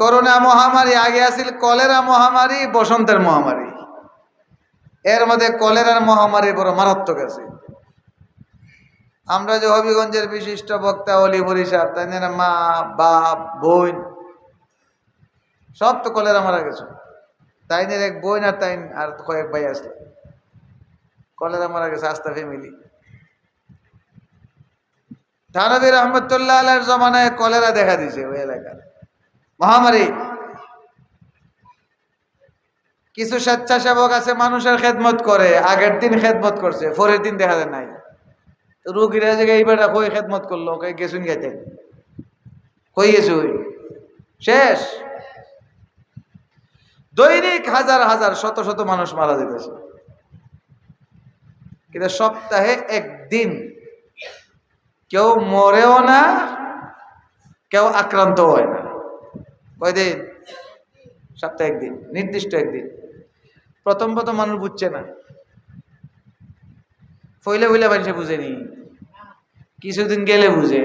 Corona মহামারী, আগে আছিল কলেরা মহামারী, বসন্তের মহামারী। এর মধ্যে কলেরার মহামারী বড় মারাত্মক আছে। আমরা যে হবিগঞ্জের বিশিষ্ট বক্তা অলিপুরি সাহেব, তাই না, মা বাপ বোন সব তো কলেরা মারা গেছে। তাইনের এক বোন আর তাইন আর কয়েক ভাই আসলে কলেরা মারা গেছে, আস্তা ফ্যামিলি। থানভী রহমতুল্লাহ আলাইহির জমানায় কলেরা দেখা দিছে ওই এলাকার মহামারী। কিছু স্বেচ্ছাসেবক আছে মানুষের খেদমত করে, আগের দিন খেদমত করছে, পরের দিন দেখা যায় নাই। রুগীরা যে এইবার কই খেদমত করলো, কই গেছুন গেতে, কই গেছু, শেষ। দৈনিক হাজার হাজার শত শত মানুষ মারা যেতেছে, কিন্তু সপ্তাহে একদিন কেউ মরেও না, কেউ আক্রান্ত হয় না। কয়দিন? সপ্তাহে একদিন, নির্দিষ্ট একদিন। প্রথম প্রথম মানুষ বুঝছে না, ফইলে ফইলে মানুষে বুঝেনি, কিছুদিন গেলে বুঝে।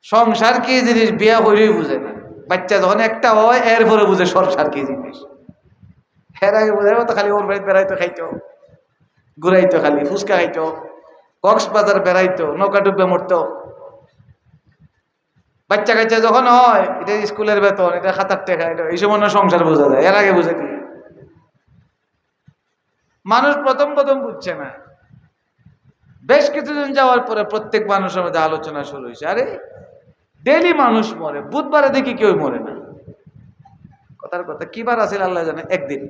সংসার কি জিনিস বিয়া হইলেই বুঝে না, বাচ্চা যখন একটা হয় এরপরে বুঝে সংসার কি জিনিস। এর আগে বুঝে তো খালি ওর বাড়িতে বেড়াইতো, খাইতো, ঘুরাইতো, খালি ফুচকা খাইতো, কক্সবাজার বেড়াইতো, নৌকা ডুবে মরতো। বাচ্চা কাচ্চা যখন হয়, এটা স্কুলের বেতন, এটা খাতার টাকা, এটা এই সময় সংসার বোঝা যায়। এর আগে বুঝে কি? মানুষ প্রথম প্রথম বুঝছে না। বেশ কিছুদিন যাওয়ার পরে প্রত্যেক মানুষের মধ্যে আলোচনা শুরু হয়েছে, আরে ডেইলি মানুষ মরে, বুধবারে দেখি কেউ মরে না। কথার কথা, কি বার আছে আল্লাহ জানে, একদিন।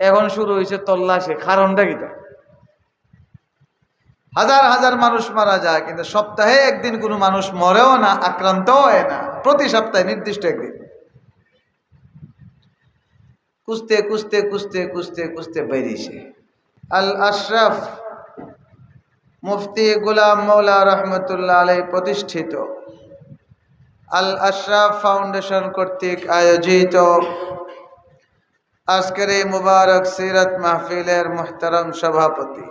এখন শুরু হয়েছে তল্লাশি, কারণটা কিটা? হাজার হাজার মানুষ মারা যায়, কিন্তু সপ্তাহে একদিন কোনো মানুষ মরেও না, আক্রান্ত হয় না। প্রতি সপ্তাহে নির্দিষ্ট একদিন। কুস্তে কুস্তে কুস্তে কুস্তে কুস্তে বেরিয়েছে। আল আশরাফ মুফতি গোলাম মৌলা রহমতুল্লাহ আলাইহি প্রতিষ্ঠিত আল আশরাফ ফাউন্ডেশন কর্তৃক আয়োজিত আজকের এই মুবারক সিরাত মাহফিলের মুহতারাম সভাপতি,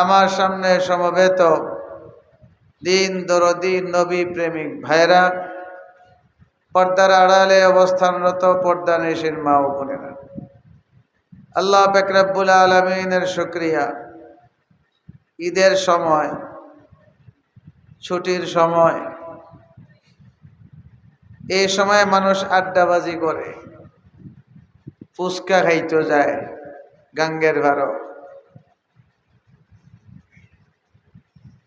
আমার সামনে সমবেত দিন দরদি নবী প্রেমিক ভাইরা, পর্দার আড়ালে অবস্থানরত পর্দানিশীন মা ও বোনেরা, আল্লাহ পাক রব্বুল আলামিনের শুকরিয়া। ঈদের সময়, ছুটির সময়, এই সময় মানুষ আড্ডাবাজি করে, ফুচকা খাইতে যায়, গাঙ্গের ভাড়ো,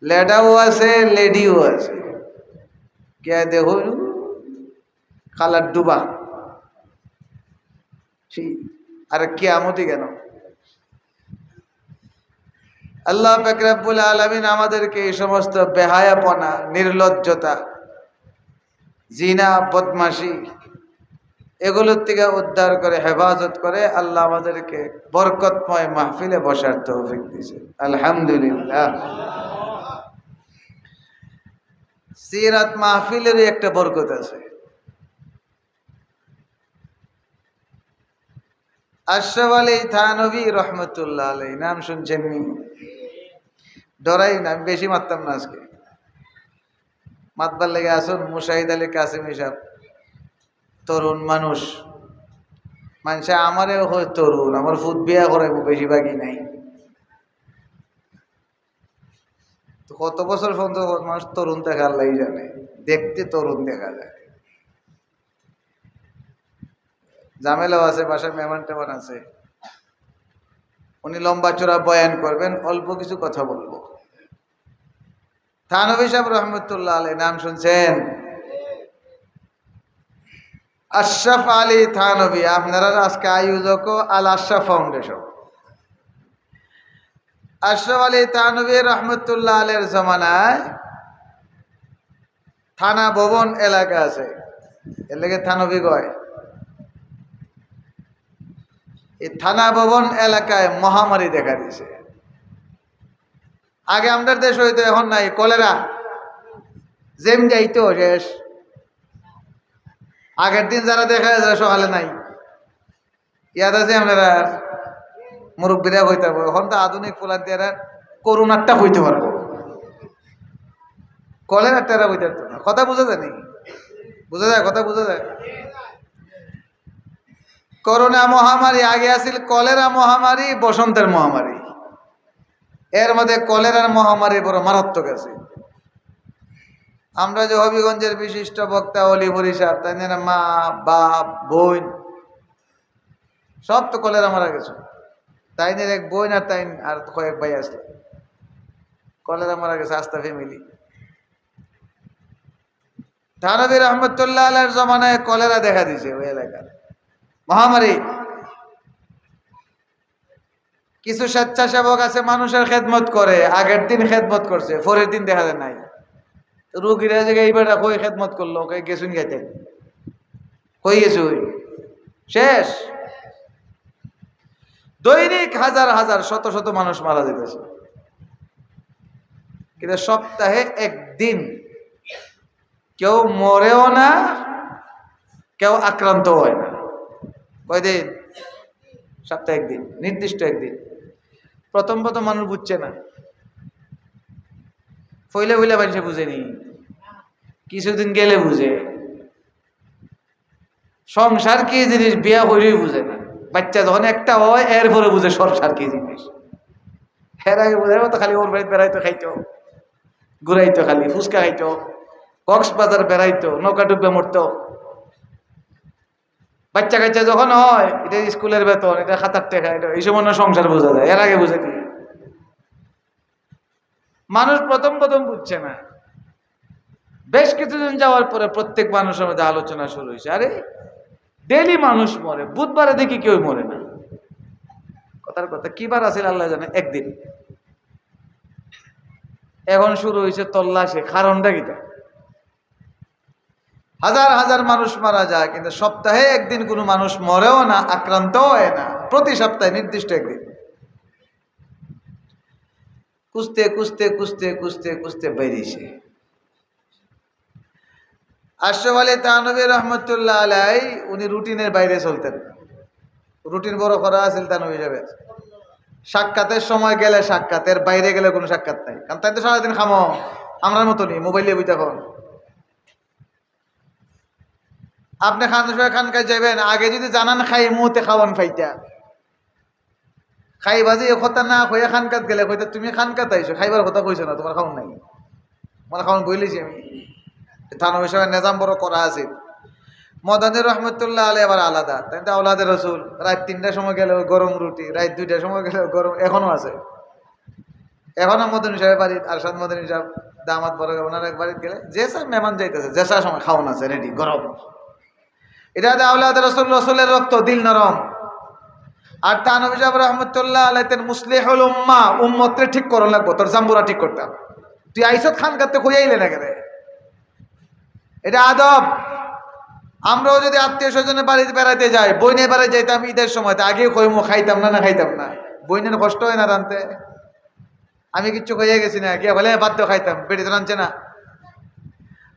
লেডাও আছে লেডিও আছে। কে দেখুন কালার ডুবা, আর কিয়ামতি কেন? আল্লাহ পাক রব্বুল আলামিন আমাদেরকে এই সমস্ত বেহায়াপনা, নির্লজ্জতা, জিনা, বদমাশি এগুলোর থেকে উদ্ধার করে, হেফাজত করে আল্লাহ আমাদেরকে বরকতময় মাহফিলে বসার তৌফিক দিয়েছে, আলহামদুলিল্লাহ। সিরাত মাহফিলেরই একটা বরকত আছে। আশরাফ আলী থানভী রহমতুল্লাহ আলাইহি নাম শুনছেন? ডরাই না, আমি বেশি মারতাম না আজকে, মাতবার লেগে আসুন। মুশাহিদ আলী কাসিমি সাহেব তরুণ মানুষ, মানুষে আমারেও হয় তরুণ, আমার ফুট বিয়া করাইব, বেশিরভাগই নাই। তো কত বছর পর্যন্ত মানুষ তরুণ দেখা আল্লাহ জানে, দেখতে তরুণ দেখা যায়। জামেলাও আছে, বাসায় মেহমান টেমান আছে, উনি লম্বা চড়া বয়ান করবেন, অল্প কিছু কথা বলবো। থানভী সাহেব রহমতুল্লাহ আলাইহি নাম শুনছেন? আশরাফ আলী থানভী, আপনারা আজকে আয়োজক আল আশরাফ ফাউন্ডেশন। আশরাফ আলী থানভী রহমতুল্লাহ আলাইহির জমানায় থানা ভবন এলাকা আছে, এর লেগে থানভী কয়। এই থানা ভবন এলাকায় মহামারী দেখা দিছে। আগে আমাদের দেশ হইতো, এখন নাই। কলেরা জেম যাইতো শেষ। আগের দিন যারা দেখা যায় সকালে নাই, ইয়াদ আছে আপনারা? মুরব্বীরা হইতে পারবো, এখন তো আধুনিক ফুলার দিয়ে করোনারটা হইতে পারবো। কলেরা টেরা বইতে পারতো না। কথা বোঝা যায় নাকি? বোঝা যায়? কথা বোঝা যায়? করোনা মহামারী আগে আসিল কলেরা মহামারী, বসন্তের মহামারী। এর মধ্যে কলেরার মহামারী বড় মারাত্মক আছে। আমরা যে হবিগঞ্জের বিশিষ্ট বক্তা অলি বরিশার, তাই না, মা বাপ বোন সব তো কলেরা মারা গেছে। তাইনের এক বোন আর তাই আর কয়েক ভাই আসলে কলেরা মারা গেছে, আস্তা ফ্যামিলি। থানবী রহমতুল্লাহ আলাইহির জমানায় কলেরা দেখা দিছে ওই এলাকার মহামারী। কিছু স্বেচ্ছাসেবক আছে মানুষের খেদমত করে, আগের দিন খেদমত করছে, পরের দিন দেখা যায় নাই। রুগীরা যে এইবার কই খেদমত করলো, কই গেছুন গেতে, কই গেছু, শেষ। দৈনিক হাজার হাজার শত শত মানুষ মারা যেতেছে, কিন্তু সপ্তাহে একদিন কেউ মরেও না, কেউ আক্রান্ত হয় না। কয়দিন? সপ্তাহে একদিন, নির্দিষ্ট একদিন। প্রথম প্রথম মানুষ বুঝছে না, ফইলে ফইলে মানুষে বুঝেনি, কিছুদিন গেলে বুঝে। সংসার কি জিনিস বিয়া হইলেই বুঝে না। বাচ্চা যখন একটা হয় এরপরে বুঝে সংসার কি জিনিস। এর আগে বুঝে তো খালি ওর বাড়িতে বেড়াইতো, খাইতো, ঘুরাইতো, খালি ফুচকা খাইতো, কক্সবাজার বেড়াইতো, নৌকা ডুবে মরতো। বাচ্চা কাচ্চা যখন হয়, এটা স্কুলের বেতন, এটা খাতার টাকা, এটা এই সময় সংসার বোঝা যায়। এর আগে বুঝে কি মানুষ প্রথম প্রথম বুঝছে না। বেশ কিছুদিন যাওয়ার পরে প্রত্যেক মানুষের মধ্যে আলোচনা শুরু হয়েছে, আরে ডেলি মানুষ মরে, বুধবারে দেখি কেউ মরে না। কথার কথা, কি বার আছে আল্লাহ জানে, একদিন। এখন শুরু হয়েছে তল্লাশি, কারণটা কিটা? হাজার হাজার মানুষ মারা যায়, কিন্তু সপ্তাহে একদিন কোনো মানুষ মরেও না, আক্রান্ত হয় না। প্রতি সপ্তাহে নির্দিষ্ট একদিন। কুস্তে কুস্তে কুস্তে কুস্তে কুস্তে বেরিয়েছে। আশরাফ আলী থানভী রহমতুল্লাহ আলাই, উনি রুটিনের বাইরে চলতেন। রুটিন বড় করা আছে থানভী হিসাবে। সাক্ষাতের সময় গেলে সাক্ষাতের, বাইরে গেলে কোনো সাক্ষাৎ নাই। কারণ তাই তো সারাদিন খামো, আমরা মতনই মোবাইলে বই তখন। আপনি খানকায় যাবেন, আগে যদি জানান খাই মুহূর্তে খাওয়ান ফাইটা খাই বাজি কথা না হইয়া খানকাত গেলে কইতে তুমি খানকাত আইছো, খাইবার কথা কইছো না, তোমার খাওয়ান নাই, তোমার খাওয়ান বইলেছি আমি। থানভী হিসাবে নিজাম বড় করা আছে। মদনী রহমতুল্লাহ আলাই আবার আলাদা, তাই তো আওলাদে রসুল। রাত 3টার সময় গেলে গরম রুটি, রাত 2টার সময় গেলে গরম, এখনো আছে। এখনো মদনী সাহেব বাড়ির, আরশাদ মদনী সাহেব দামাত বড় ওনার এক বাড়িতে গেলে যে স্যার মেহমান যাইতেছে, যে স্যার সময় খাওয়ান আছে রেডি, গরম। এটা আওলাদে রসুল, রসুলের রক্ত, দিল নরম। আর থানভী সাহেব রহমতুল্লাহ আলাইতেন মুসলিহুল উম্মাহ, উম্মতরে ঠিক করন লাগবো, তোর জাম্বুরা ঠিক করতাম। তুই আইসত খান কাতে কইয়াইলে না কেন? এটা আদব। আমরাও যদি আত্মীয় স্বজনের বাড়িতে বেড়াতে যাই, বইনের বাড়ি যাইতাম ঈদের সময়, আগে কইমো খাইতাম না, না খাইতাম না। বইনের কষ্ট হয় না রানতে? আমি কিচ্ছু খাইয়া গেছি না, গিয়ে বলে বাধ্য খাইতাম, বেড়ি তো রাঁধছে না।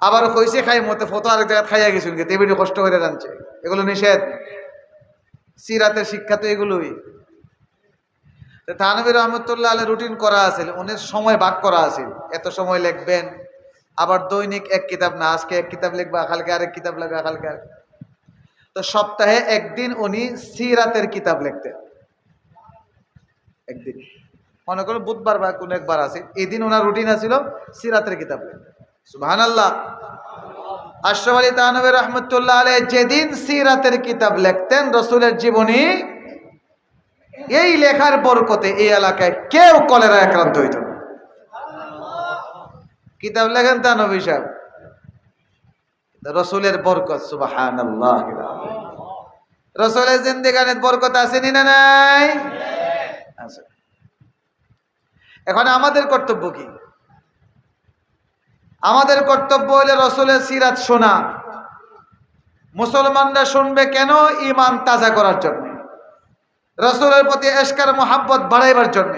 আবার কইছে খাই মতে ফটো আরেক জায়গায় খাইয়া গেছি, তে বেড়ি কষ্ট করে রাঁধছে। এগুলো নিষেধ। সিরাতের শিক্ষা তো এগুলোই। থানভী রহমতুল্লাহ আলাই রুটিন করা আছে, উনি সময় ভাগ করা আছে, এত সময় লিখবেন। আবার দৈনিক এক কিতাব না, আজকে এক কিতাব লিখবা, কালকে আরেক কিতাব লিখবা, কালকে। তো সপ্তাহে একদিন উনি সিরাতের কিতাব লিখতেন। একদিন মনে করো বুধবার বা কোন একবার আছে, এই দিন ওনার রুটিন আছিল সিরাতের কিতাব লিখতেন। সুবহানাল্লাহ। আশরাফ আলী থানভী রহমতুল্লাহ আলাই যেদিন সিরাতের কিতাব লিখতেন, রসুলের জীবনী, এই লেখার বরকতে এই এলাকায় কেউ কলেরা আক্রান্ত হইত না। কিতাব লেখেন থানভী সাহেব, রসুলের বরকত। সুবহানাল্লাহ। রসুলের জিন্দেগানির বরকত আসেনি না নাই? আছে। এখন আমাদের কর্তব্য কি? আমাদের কর্তব্য হলে রসুলের সিরাত শোনা। মুসলমানরা শুনবে কেন? ঈমান তাজা করার জন্য, রসুলের প্রতি এশকার মোহাব্বত বাড়াইবার জন্য।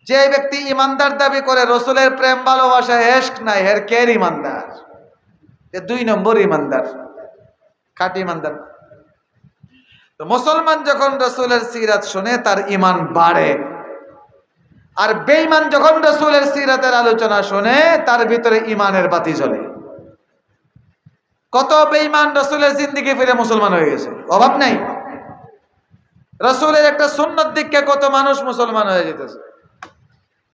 যে ব্যক্তি ইমানদার দাবি করে, রসুলের প্রেম ভালোবাসা এশক নাই, হের কের ইমানদার? 2 নম্বর ইমানদার, খাঁটি ইমানদার। তো মুসলমান যখন রসুলের সিরাত শুনে, তার ইমান বাড়ে। আর বেঈমান যখন রাসূলের সিরাতের আলোচনা শুনে তার ভিতরে ঈমানের বাতি জ্বলে। কত বেঈমান রাসূলের জিন্দেগি ফিরে মুসলমান হয়ে গেছে, অভাব নাই। রাসূলের একটা সুন্নাত দিকে কত মানুষ মুসলমান হয়ে যেতেছে।